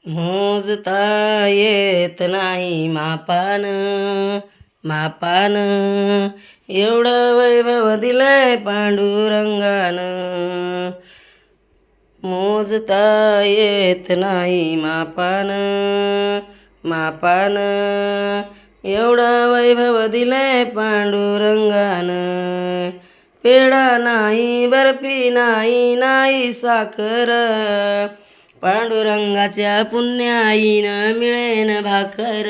मोजता येत नाही मापान मापान, एवढं वैभव दिलंय पांडुरंगानं. मोजता येत नाही मापान मापान, एवढं वैभव दिलंय पांडुरंगानं. पेढा नाही, बर्फी नाही, नाही साखर, पांडुरंगाच्या पुण्याईनं मिळेन भाकर.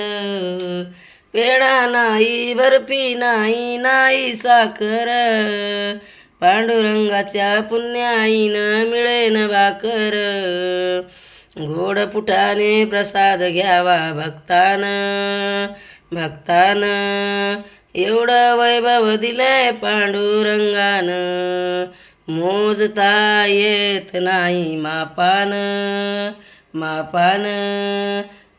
पेढा नाही, बर्फी नाही, नाही साखर, पांडुरंगाच्या पुण्याईनं मिळेन भाकर. गोड पुठाने प्रसाद घ्यावा भक्तानं भक्तानं, एवढं वैभव दिलंय पांडुरंगानं. मोजता येत नाही मापान मापान,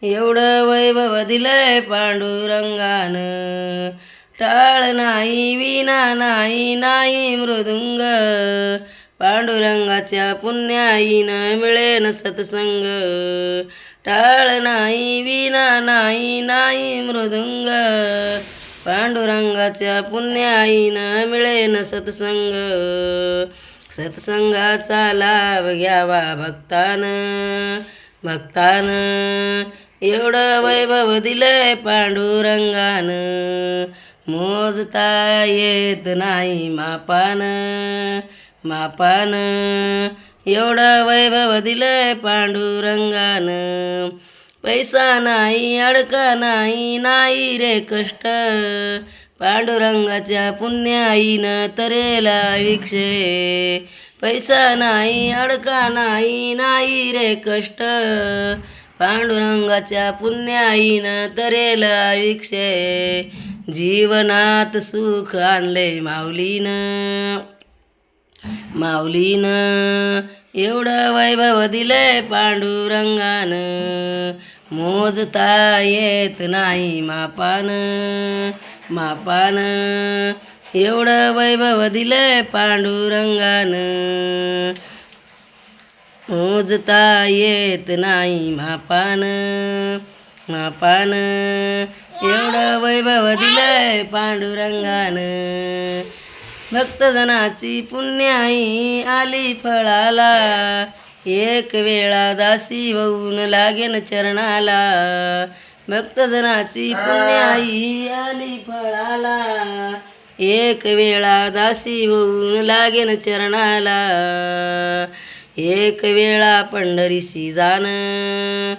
एवढं वैभव दिलंय पांडुरंगानं. टाळ नाही, विणा नाही, नाही मृदुंग, पांडुरंगाच्या पुण्याईनं मिळेन सत्संग. टाळ नाही, विणा नाही, नाही मृदुंग, पांडुरंगाच्या पुण्याईनं मिळेन सत्संग. सत्संगाचा लाभ घ्यावा भक्तानं भक्तानं, एवढं वैभव दिलंय पांडुरंगानं. मोजता येत नाही मापान मापान, एवढं वैभव दिलंय पांडुरंगानं. पैसा नाही, अडका नाही, नाही रे कष्ट, पांडुरंगाच्या पुण्याईनं तरेला विक्षे. पैसा नाही, अडका नाही, नाही रे कष्ट, पांडुरंगाच्या पुण्याईनं तरेला विक्षे. जीवनात सुख आणले माऊलीनं माऊलीनं, एवढं वैभव दिलंय पांडुरंगानं. मोजता येत नाही मापान मापान, एवढं वैभव दिलंय पांडुरंगानं. मोजता येत नाही मापान मापान, एवढं वैभव दिलंय पांडुरंगानं. भक्तजनाची पुण्याई आली फळाला, एक वेळा दासी होऊन लागेन चरणाला. भक्तजनाची पुण्याई आली फळाला, एक वेळा दासी होऊन लागेन चरणाला. एक वेळा पंढरीशी जाणं,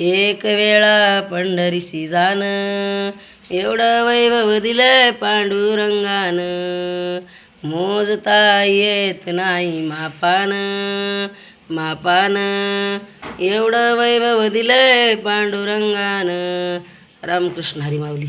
एक वेळा पंढरीशी जाणं, एवढं वैभव दिलंय पांडुरंगानं. मोजता येत नाही मापान मापान, एवढं वैभव दिलंय पांडुरंगानं. रामकृष्ण हरी माऊली.